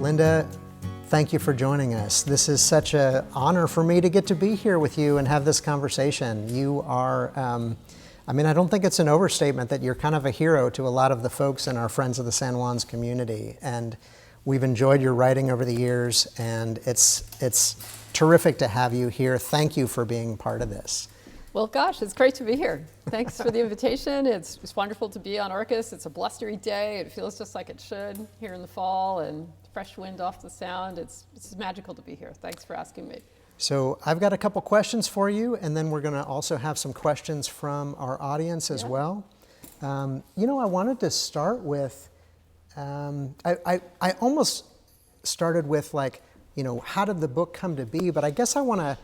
Lynda, thank you for joining us. This is such an honor for me to get to be here with you and have this conversation. You are, I don't think it's an overstatement that you're kind of a hero to a lot of the folks in our Friends of the San Juans community. And we've enjoyed your writing over the years, and it's terrific to have you here. Thank you for being part of this. Well, gosh, it's great to be here. Thanks for the invitation. It's wonderful to be on Orcas. It's a blustery day. It feels just like it should here in the fall, and fresh wind off the sound. It's magical to be here. Thanks for asking me. So I've got a couple questions for you, and then we're going to also have some questions from our audience as well. I wanted to start with, I almost started with how did the book come to be? But I guess I want to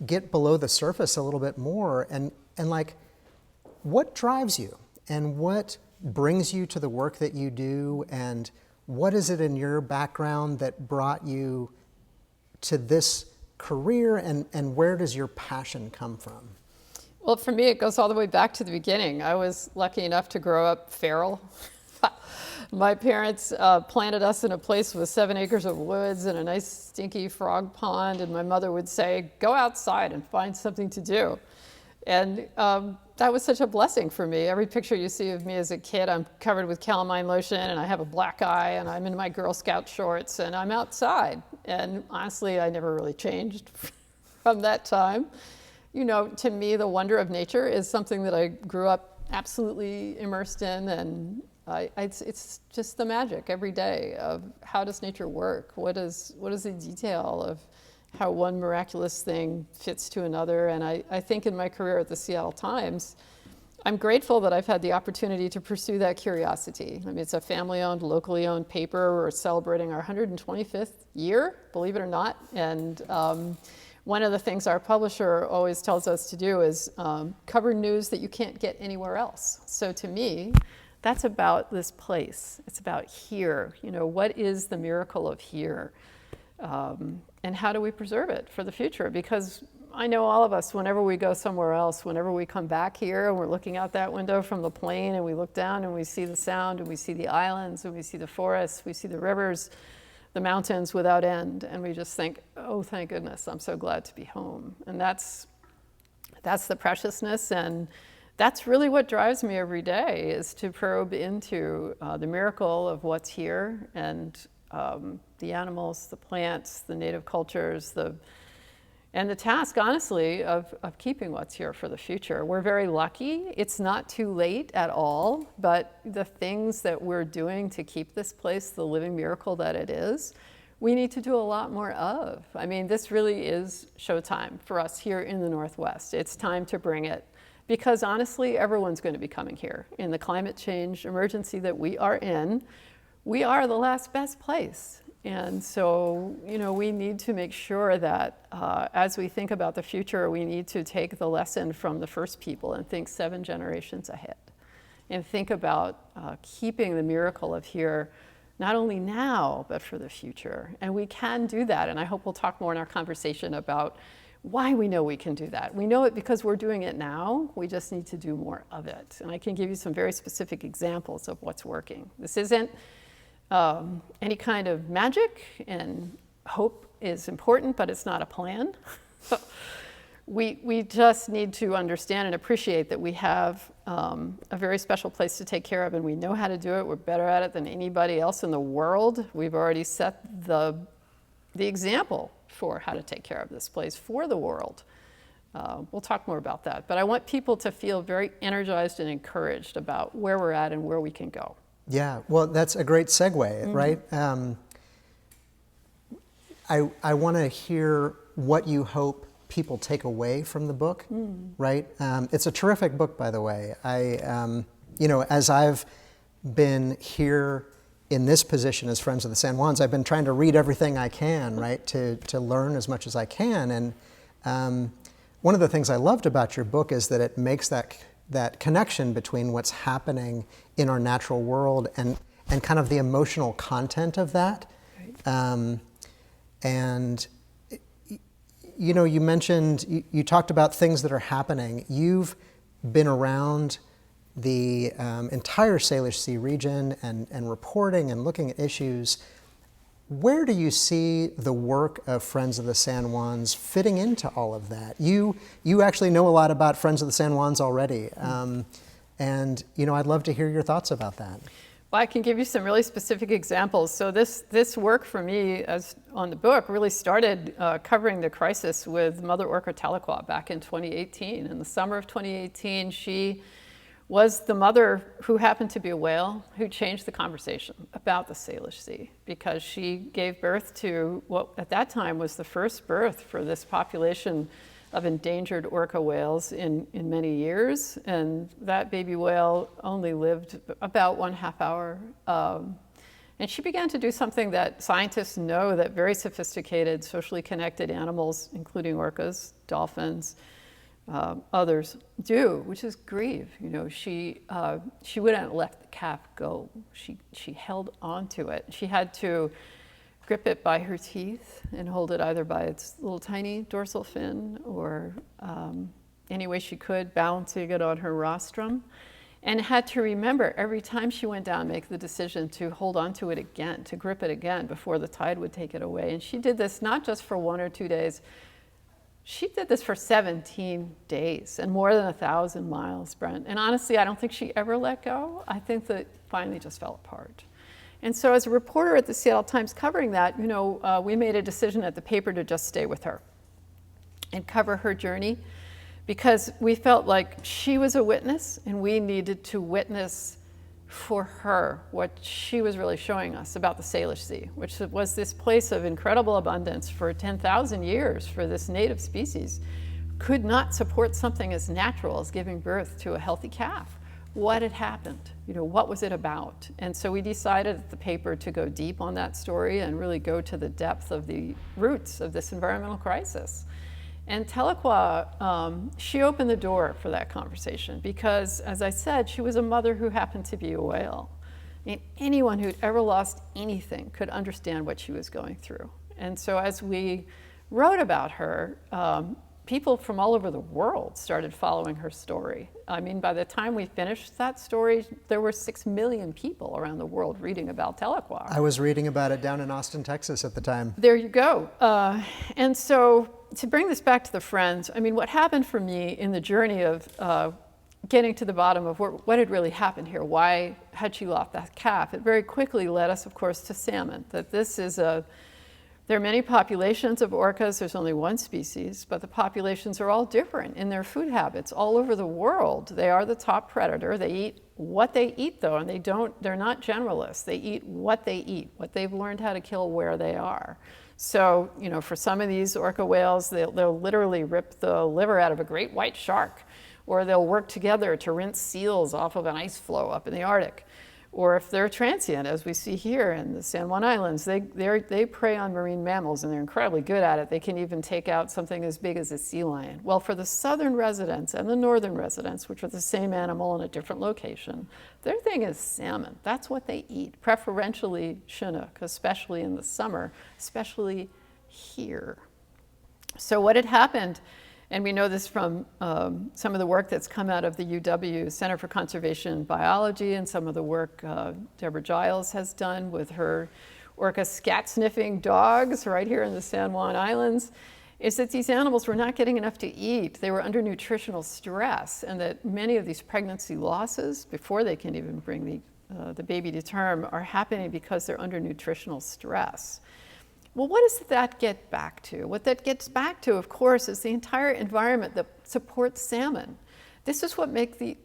get below the surface a little bit more and what drives you and what brings you to the work that you do, and what is it in your background that brought you to this career, and where does your passion come from? Well, for me, it goes all the way back to the beginning. I was lucky enough to grow up feral. My parents planted us in a place with 7 acres of woods and a nice stinky frog pond, and my mother would say, go outside and find something to do. And that was such a blessing for me. Every picture you see of me as a kid, I'm covered with calamine lotion, and I have a black eye, and I'm in my Girl Scout shorts, and I'm outside. And honestly, I never really changed from that time. To me, the wonder of nature is something that I grew up absolutely immersed in, and it's just the magic every day of how does nature work? What is the detail of how one miraculous thing fits to another? And I think in my career at the Seattle Times, I'm grateful that I've had the opportunity to pursue that curiosity. It's a family-owned, locally owned paper. We're celebrating our 125th year, believe it or not. And one of the things our publisher always tells us to do is cover news that you can't get anywhere else. So to me, that's about this place. It's about here. What is the miracle of here? And how do we preserve it for the future? Because I know all of us, whenever we go somewhere else, whenever we come back here and we're looking out that window from the plane and we look down and we see the sound and we see the islands and we see the forests, we see the rivers, the mountains without end, and we just think, oh, thank goodness, I'm so glad to be home. And that's the preciousness, and that's really what drives me every day, is to probe into the miracle of what's here, and the animals, the plants, the native cultures, and the task, honestly, of keeping what's here for the future. We're very lucky. It's not too late at all, but the things that we're doing to keep this place the living miracle that it is, we need to do a lot more of. This really is showtime for us here in the Northwest. It's time to bring it. Because honestly, everyone's going to be coming here. In the climate change emergency that we are in, we are the last best place. And so, we need to make sure that as we think about the future, we need to take the lesson from the first people and think 7 generations ahead. And think about keeping the miracle of here, not only now, but for the future. And we can do that. And I hope we'll talk more in our conversation about why we know we can do that. We know it because we're doing it now. We just need to do more of it. And I can give you some very specific examples of what's working. This isn't any kind of magic, and hope is important, but it's not a plan. We just need to understand and appreciate that we have a very special place to take care of, and we know how to do it. We're better at it than anybody else in the world. We've already set the example for how to take care of this place for the world. We'll talk more about that. But I want people to feel very energized and encouraged about where we're at and where we can go. Yeah, well, that's a great segue, right? I want to hear what you hope people take away from the book, right? It's a terrific book, by the way. As I've been here in this position as Friends of the San Juans, I've been trying to read everything I can, right, to learn as much as I can. And one of the things I loved about your book is that it makes that connection between what's happening in our natural world and kind of the emotional content of that. Right. And you mentioned, you talked about things that are happening. You've been around the entire Salish Sea region and reporting and looking at issues. Where do you see the work of Friends of the San Juans fitting into all of that? You actually know a lot about Friends of the San Juans already, and I'd love to hear your thoughts about that. Well, I can give you some really specific examples. So this work for me, as on the book, really started covering the crisis with Mother Orca Tahlequah back in 2018. In the summer of 2018, she was the mother who happened to be a whale who changed the conversation about the Salish Sea, because she gave birth to what at that time was the first birth for this population of endangered orca whales in many years. And that baby whale only lived about 1/2 hour. And she began to do something that scientists know that very sophisticated, socially connected animals, including orcas, dolphins, others do, which is grieve. She wouldn't let the calf go. She held on to it. She had to grip it by her teeth and hold it either by its little tiny dorsal fin or any way she could, balancing it on her rostrum, and had to remember every time she went down, make the decision to hold on to it again, to grip it again before the tide would take it away. And she did this not just for 1 or 2 days. She did this for 17 days and more than 1,000 miles, Brent. And honestly, I don't think she ever let go. I think that finally just fell apart. And so as a reporter at the Seattle Times covering that, we made a decision at the paper to just stay with her and cover her journey, because we felt like she was a witness and we needed to witness for her what she was really showing us about the Salish Sea, which was this place of incredible abundance for 10,000 years for this native species, could not support something as natural as giving birth to a healthy calf. What had happened? What was it about? And so we decided at the paper to go deep on that story and really go to the depth of the roots of this environmental crisis. And Tahlequah, she opened the door for that conversation because, as I said, she was a mother who happened to be a whale. Anyone who'd ever lost anything could understand what she was going through. And so as we wrote about her, people from all over the world started following her story. I mean, by the time we finished that story, there were 6 million people around the world reading about Tahlequah. I was reading about it down in Austin, Texas at the time. There you go. And so to bring this back to the Friends, I mean, what happened for me in the journey of getting to the bottom of what had really happened here, why had she lost that calf, it very quickly led us, of course, to salmon, that this is there are many populations of orcas. There's only one species, but the populations are all different in their food habits all over the world. They are the top predator. They eat what they eat, though, and they're not generalists. They eat, what they've learned how to kill where they are. So, for some of these orca whales, they'll literally rip the liver out of a great white shark, or they'll work together to rinse seals off of an ice floe up in the Arctic. Or if they're transient, as we see here in the San Juan Islands, they prey on marine mammals, and they're incredibly good at it. They can even take out something as big as a sea lion. Well, for the southern residents and the northern residents, which are the same animal in a different location, their thing is salmon. That's what they eat, preferentially Chinook, especially in the summer, especially here. So what had happened, and we know this from some of the work that's come out of the UW Center for Conservation Biology and some of the work Deborah Giles has done with her orca scat-sniffing dogs right here in the San Juan Islands, is that these animals were not getting enough to eat. They were under nutritional stress, and that many of these pregnancy losses, before they can even bring the baby to term, are happening because they're under nutritional stress. Well, what does that get back to? What that gets back to, of course, is the entire environment that supports salmon. This is what makes the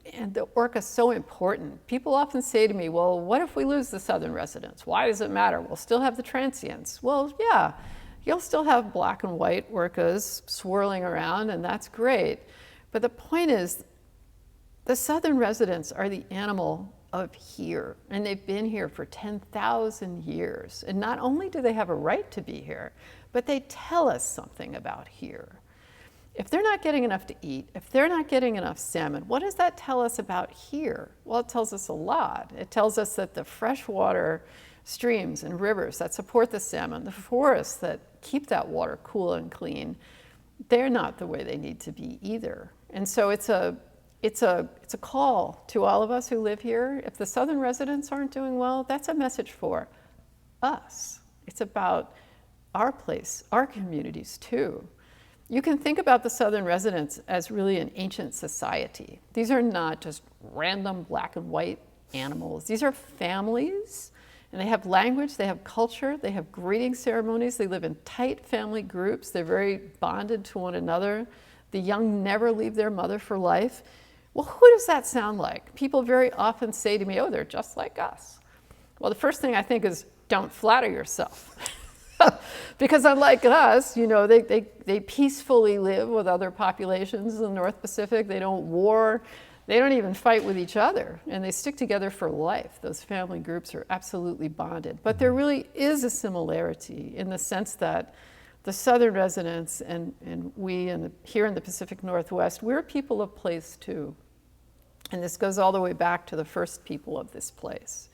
orca so important. People often say to me, well, what if we lose the southern residents? Why does it matter? We'll still have the transients. Well, yeah, you'll still have black and white orcas swirling around, and that's great. But the point is, the southern residents are the animal of here, and they've been here for 10,000 years. And not only do they have a right to be here, but they tell us something about here. If they're not getting enough to eat, if they're not getting enough salmon, what does that tell us about here? Well, it tells us a lot. It tells us that the freshwater streams and rivers that support the salmon, the forests that keep that water cool and clean, they're not the way they need to be either. And so it's a call to all of us who live here. If the southern residents aren't doing well, that's a message for us. It's about our place, our communities too. You can think about the Southern residents as really an ancient society. These are not just random black and white animals. These are families, and they have language, they have culture, they have greeting ceremonies, they live in tight family groups, they're very bonded to one another. The young never leave their mother for life. Well, who does that sound like? People very often say to me, oh, they're just like us. Well, the first thing I think is, don't flatter yourself. Because unlike us, they peacefully live with other populations in the North Pacific. They don't war. They don't even fight with each other. And they stick together for life. Those family groups are absolutely bonded. But there really is a similarity in the sense that the Southern residents and we here in the Pacific Northwest, we're people of place too. And this goes all the way back to the first people of this place.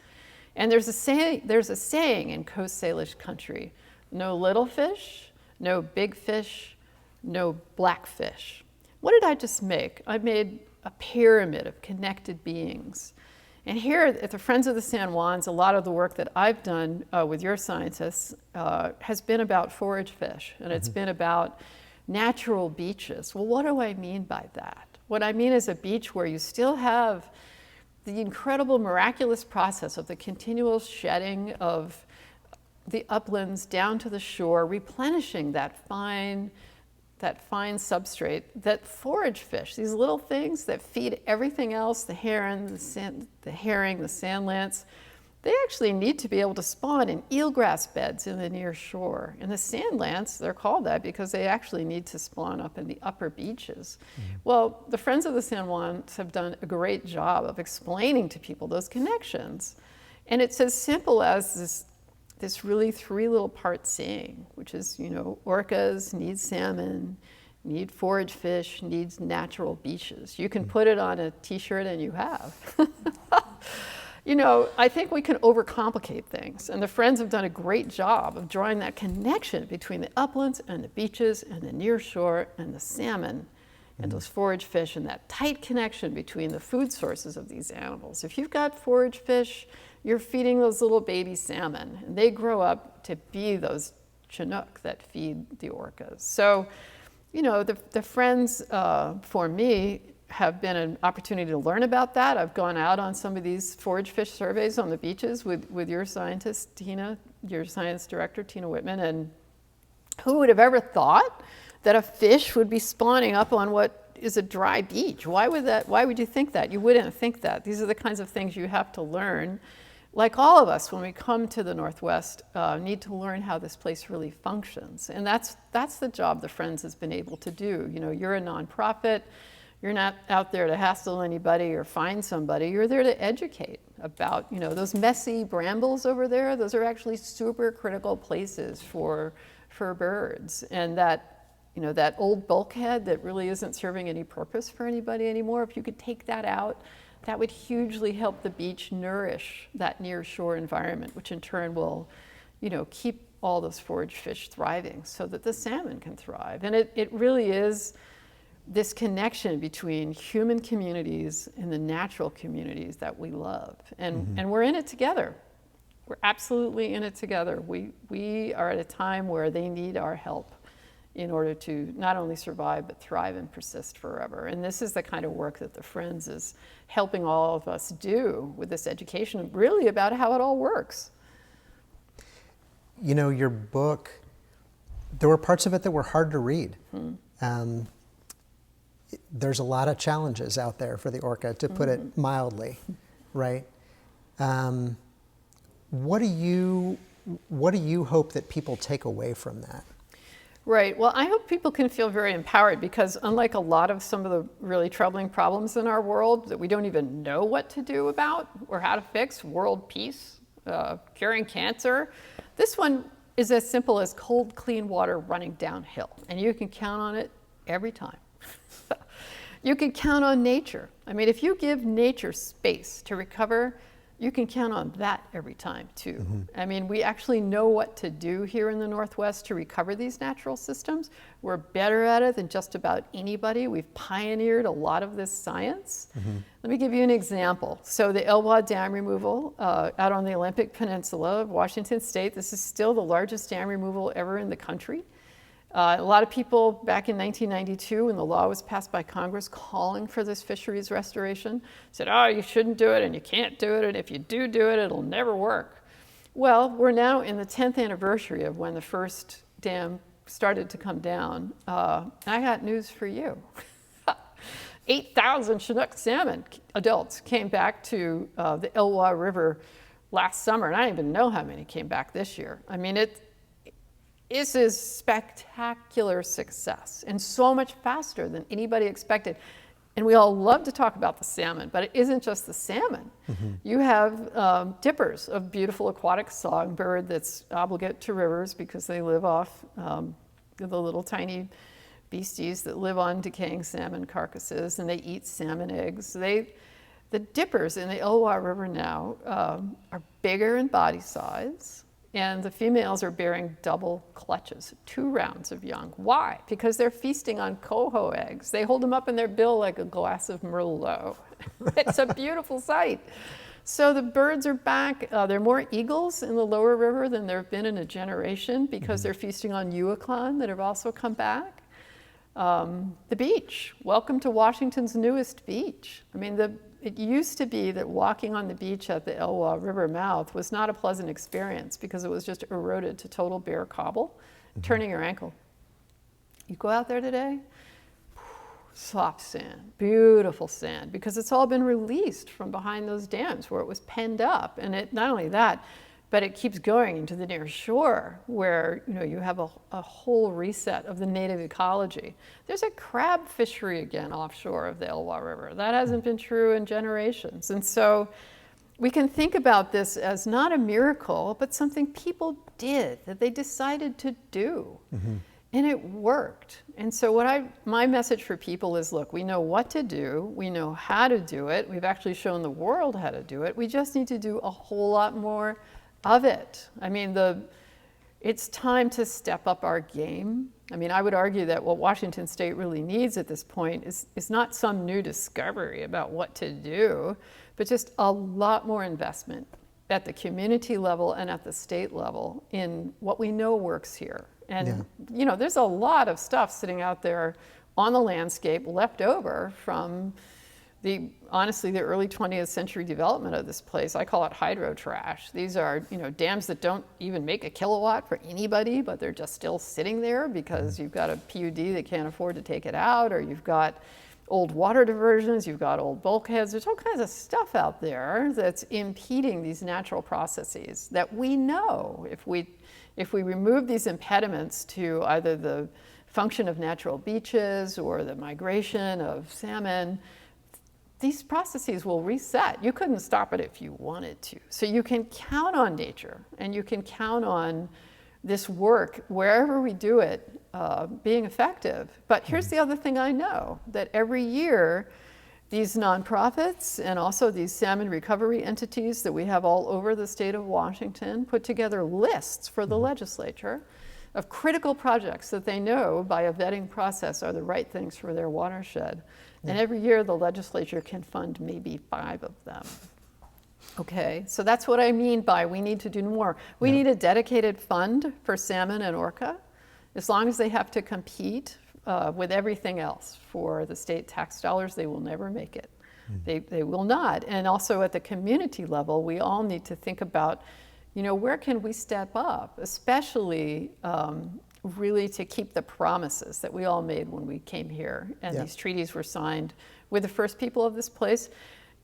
And there's a saying in Coast Salish country, no little fish, no big fish, no black fish. What did I just make? I made a pyramid of connected beings. And here at the Friends of the San Juans, a lot of the work that I've done with your scientists has been about forage fish, and it's been about natural beaches. Well, what do I mean by that? What I mean is a beach where you still have the incredible, miraculous process of the continual shedding of the uplands down to the shore, replenishing that fine substrate that forage fish, these little things that feed everything else, the heron, the herring, the sand lance, they actually need to be able to spawn in eelgrass beds in the near shore. And the sand lance, they're called that because they actually need to spawn up in the upper beaches. Well, the Friends of the San Juans have done a great job of explaining to people those connections. And it's as simple as this really three little part saying, which is, orcas need salmon, need forage fish, needs natural beaches. You can put it on a t-shirt and you have. I think we can overcomplicate things, and the Friends have done a great job of drawing that connection between the uplands and the beaches and the near shore and the salmon and those forage fish, and that tight connection between the food sources of these animals. If you've got forage fish, you're feeding those little baby salmon, and they grow up to be those Chinook that feed the orcas. So, the Friends, for me, have been an opportunity to learn about that. I've gone out on some of these forage fish surveys on the beaches with your scientist, Tina, your science director, Tina Whitman, and who would have ever thought that a fish would be spawning up on what is a dry beach? Why would you think that? You wouldn't think that. These are the kinds of things you have to learn. Like all of us, when we come to the Northwest, need to learn how this place really functions. And that's the job the Friends has been able to do. You're a nonprofit. You're not out there to hassle anybody or find somebody. You're there to educate about, those messy brambles over there. Those are actually super critical places for birds. And that old bulkhead that really isn't serving any purpose for anybody anymore, if you could take that out, that would hugely help the beach nourish that near shore environment, which in turn will, keep all those forage fish thriving so that the salmon can thrive. And it really is this connection between human communities and the natural communities that we love. And we're in it together. We're absolutely in it together. We are at a time where they need our help in order to not only survive, but thrive and persist forever. And this is the kind of work that the Friends is helping all of us do with this education, really about how it all works. Your book, there were parts of it that were hard to read. There's a lot of challenges out there for the orca, to put it mildly, right? What do you hope that people take away from that? Right. Well, I hope people can feel very empowered, because unlike a lot of some of the really troubling problems in our world that we don't even know what to do about or how to fix, world peace, curing cancer, this one is as simple as cold, clean water running downhill, and you can count on it every time. You can count on nature. I mean, if you give nature space to recover, you can count on that every time too. I mean, we actually know what to do here in the Northwest to recover these natural systems. We're better at it than just about anybody. We've pioneered a lot of this science. Let me give you an example. So the Elwha Dam removal out on the Olympic Peninsula of Washington State, this is still the largest dam removal ever in the country. A lot of people back in 1992, when the law was passed by Congress calling for this fisheries restoration, said, oh, you shouldn't do it and you can't do it, and if you do it, it'll never work. Well, we're now in the 10th anniversary of when the first dam started to come down. I got news for you. 8,000 Chinook salmon adults came back to the Elwha River last summer, and I don't even know how many came back this year. I mean, this is spectacular success and so much faster than anybody expected. And we all love to talk about the salmon, but it isn't just the salmon. You have dippers, a beautiful aquatic songbird that's obligate to rivers because they live off the little tiny beasties that live on decaying salmon carcasses, and they eat salmon eggs. The dippers in the Elwha River now are bigger in body size, and the females are bearing double clutches, 2 rounds of young. Why? Because they're feasting on coho eggs. They hold them up in their bill like a glass of Merlot. It's a beautiful sight. So the birds are back. There are more eagles in the lower river than there have been in a generation because they're feasting on uaclan that have also come back. The beach. Welcome to Washington's newest beach. I mean, it used to be that walking on the beach at the Elwha River mouth was not a pleasant experience because it was just eroded to total bare cobble, turning your ankle. You go out there today, soft sand, beautiful sand, because it's all been released from behind those dams where it was penned up. And it, not only that, but it keeps going into the near shore where you have a whole reset of the native ecology. There's a crab fishery again offshore of the Elwha River. That hasn't been true in generations. And so we can think about this as not a miracle, but something people did, that they decided to do. And it worked. And so my message for people is, look, we know what to do. We know how to do it. We've actually shown the world how to do it. We just need to do a whole lot more of it. I mean, it's time to step up our game. I mean, I would argue that what Washington State really needs at this point is not some new discovery about what to do, but just a lot more investment at the community level and at the state level in what we know works here. And, there's a lot of stuff sitting out there on the landscape left over from honestly, the early 20th century development of this place. I call it hydro trash. These are, dams that don't even make a kilowatt for anybody, but they're just still sitting there because you've got a PUD that can't afford to take it out, or you've got old water diversions, you've got old bulkheads. There's all kinds of stuff out there that's impeding these natural processes that we know if we remove these impediments to either the function of natural beaches or the migration of salmon, these processes will reset. You couldn't stop it if you wanted to. So you can count on nature, and you can count on this work, wherever we do it, being effective. But here's the other thing I know, that every year, these nonprofits and also these salmon recovery entities that we have all over the state of Washington put together lists for the legislature of critical projects that they know by a vetting process are the right things for their watershed. And every year the legislature can fund maybe 5 of them. Okay, so that's what I mean by we need to do more. We need a dedicated fund for salmon and orca, as long as they have to compete with everything else for the state tax dollars, they will never make it. They will not. And also at the community level, we all need to think about, where can we step up, especially really to keep the promises that we all made when we came here and these treaties were signed with the first people of this place.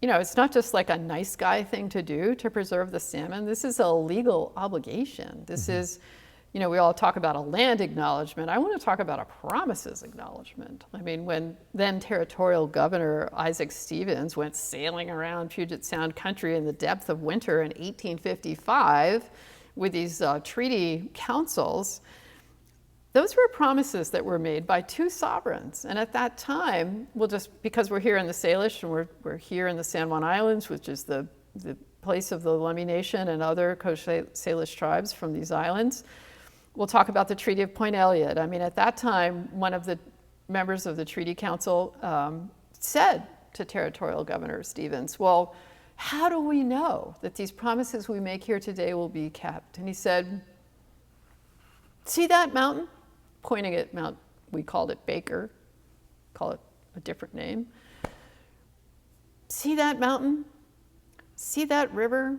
It's not just like a nice guy thing to do to preserve the salmon. This is a legal obligation. This is, we all talk about a land acknowledgement. I want to talk about a promises acknowledgement. I mean, when then Territorial Governor Isaac Stevens went sailing around Puget Sound country in the depth of winter in 1855 with these treaty councils, those were promises that were made by 2 sovereigns. And at that time, because we're here in the Salish and we're here in the San Juan Islands, which is the place of the Lummi Nation and other Coast Salish tribes from these islands. We'll talk about the Treaty of Point Elliott. I mean, at that time, one of the members of the Treaty Council said to Territorial Governor Stevens, well, how do we know that these promises we make here today will be kept? And he said, see that mountain? Pointing at Mount, we called it Baker, call it a different name. See that mountain? See that river?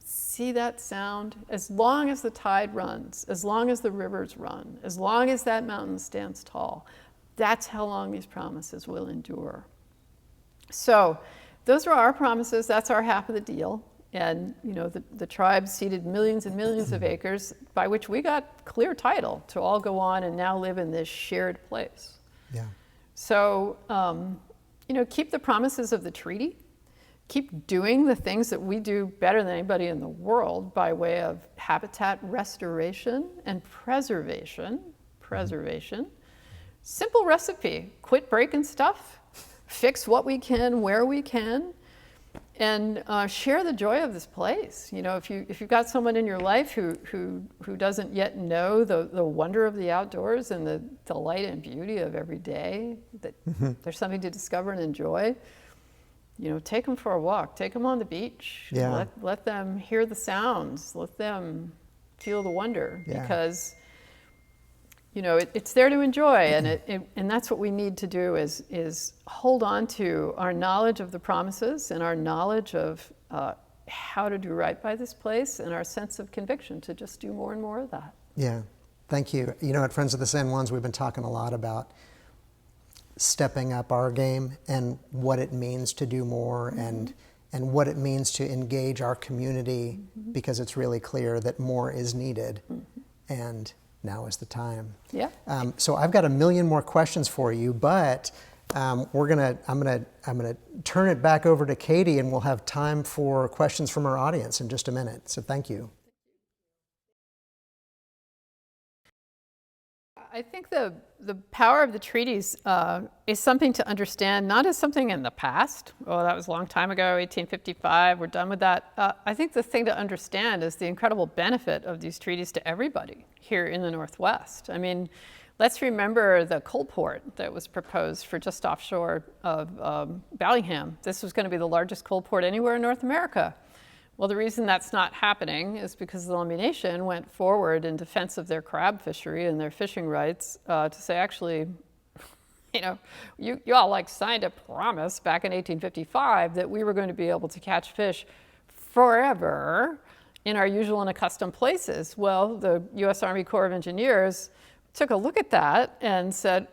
See that sound? As long as the tide runs, as long as the rivers run, as long as that mountain stands tall, that's how long these promises will endure. So those are our promises. That's our half of the deal. And you know, the tribes ceded millions and millions of acres by which we got clear title to all go on and now live in this shared place. Yeah. So, you know, keep the promises of the treaty. Keep doing the things that we do better than anybody in the world by way of habitat restoration and preservation. Simple recipe: quit breaking stuff, fix what we can where we can, and share the joy of this place. You know, if you've got someone in your life who doesn't yet know the wonder of the outdoors and the delight and beauty of every day, that there's something to discover and enjoy, you know, take them for a walk, take them on the beach, Yeah. let them hear the sounds, let them feel the wonder, because you know, it's there to enjoy, and that's what we need to do is hold on to our knowledge of the promises and our knowledge of how to do right by this place and our sense of conviction to just do more and more of that. Yeah, thank you. You know, at Friends of the San Juans, we've been talking a lot about stepping up our game and what it means to do more, and what it means to engage our community, because it's really clear that more is needed, and now is the time. Yeah. So I've got a million more questions for you, but I'm gonna turn it back over to Katie, and we'll have time for questions from our audience in just a minute. So thank you. I think the power of the treaties is something to understand, not as something in the past. Oh, that was a long time ago, 1855, we're done with that. I think the thing to understand is the incredible benefit of these treaties to everybody here in the Northwest. I mean, let's remember the coal port that was proposed for just offshore of Bellingham. This was going to be the largest coal port anywhere in North America. Well, the reason that's not happening is because the Lummi Nation went forward in defense of their crab fishery and their fishing rights to say, actually, you know, you all like signed a promise back in 1855 that we were going to be able to catch fish forever in our usual and accustomed places. Well, the U.S. Army Corps of Engineers took a look at that and said,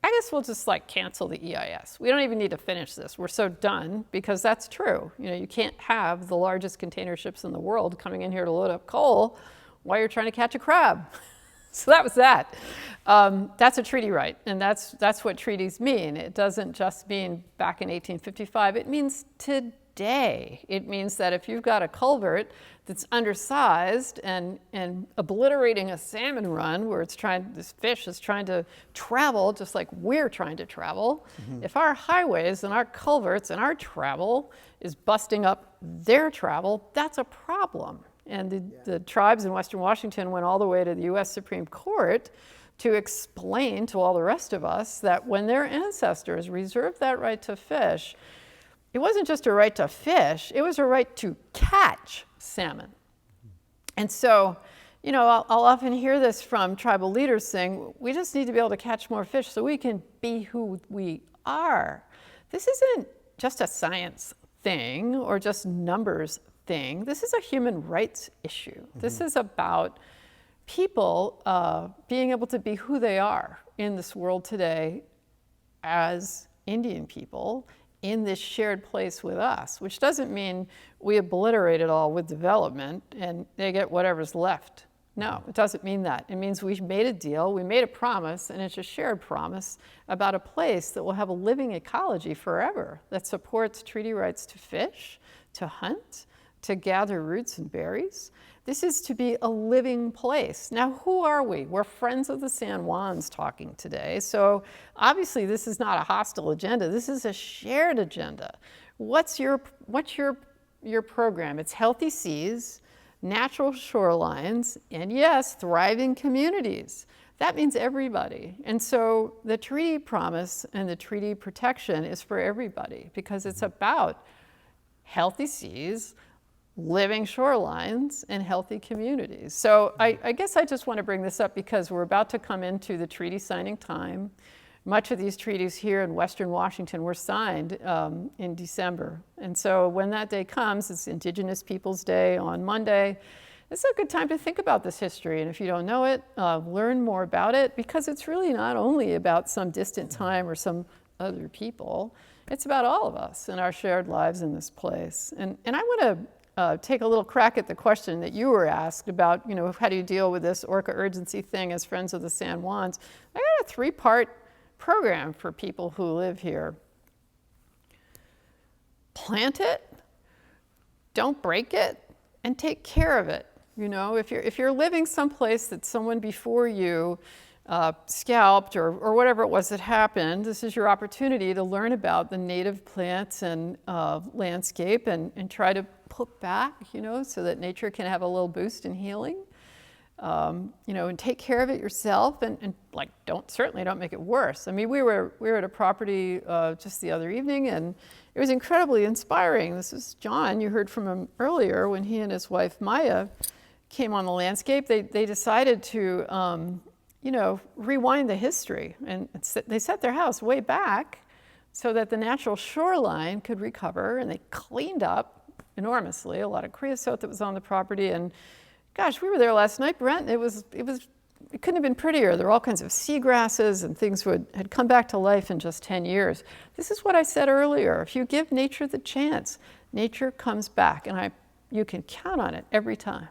I guess we'll just like cancel the EIS. We don't even need to finish this. We're so done, because that's true. You know, you can't have the largest container ships in the world coming in here to load up coal while you're trying to catch a crab. So that was that. That's a treaty right, and that's what treaties mean. It doesn't just mean back in 1855. It means today. It means that if you've got a culvert that's undersized and obliterating a salmon run where this fish is trying to travel just like we're trying to travel, if our highways and our culverts and our travel is busting up their travel, that's a problem. And the tribes in Western Washington went all the way to the U.S. Supreme Court to explain to all the rest of us that when their ancestors reserved that right to fish, it wasn't just a right to fish, it was a right to catch salmon. And so, you know, I'll often hear this from tribal leaders saying, we just need to be able to catch more fish so we can be who we are. This isn't just a science thing or just numbers thing. This is a human rights issue. This is about people being able to be who they are in this world today as Indian people in this shared place with us, which doesn't mean we obliterate it all with development and they get whatever's left. No, it doesn't mean that. It means we made a deal, we made a promise, and it's a shared promise about a place that will have a living ecology forever that supports treaty rights to fish, to hunt, to gather roots and berries. This is to be a living place. Now, who are we? We're Friends of the San Juans talking today. So obviously this is not a hostile agenda. This is a shared agenda. What's your your program. It's healthy seas, natural shorelines, and yes, thriving communities. That means everybody. And so the treaty promise and the treaty protection is for everybody because it's about healthy seas, living shorelines, and healthy communities. So I guess I just want to bring this up because we're about to come into the treaty signing time. Much of these treaties here in Western Washington were signed in December. And so when that day comes, it's Indigenous Peoples Day on Monday. It's a good time to think about this history. And if you don't know it, learn more about it because it's really not only about some distant time or some other people. It's about all of us and our shared lives in this place. And I want to take a little crack at the question that you were asked about, how do you deal with this orca urgency thing as Friends of the San Juans? I got a 3-part program for people who live here. Plant it, don't break it, and take care of it. If you're living someplace that someone before you scalped or whatever it was that happened, this is your opportunity to learn about the native plants and landscape and try to put back, so that nature can have a little boost in healing. And take care of it yourself and certainly don't make it worse. I mean, we were at a property just the other evening and it was incredibly inspiring. This is John, you heard from him earlier when he and his wife Maya came on the landscape. They decided to, rewind the history and they set their house way back so that the natural shoreline could recover, and they cleaned up enormously a lot of creosote that was on the property. And gosh, we were there last night, Brent. It couldn't have been prettier. There were all kinds of seagrasses and things had come back to life in just 10 years. This is what I said earlier. If you give nature the chance, nature comes back, and you can count on it every time.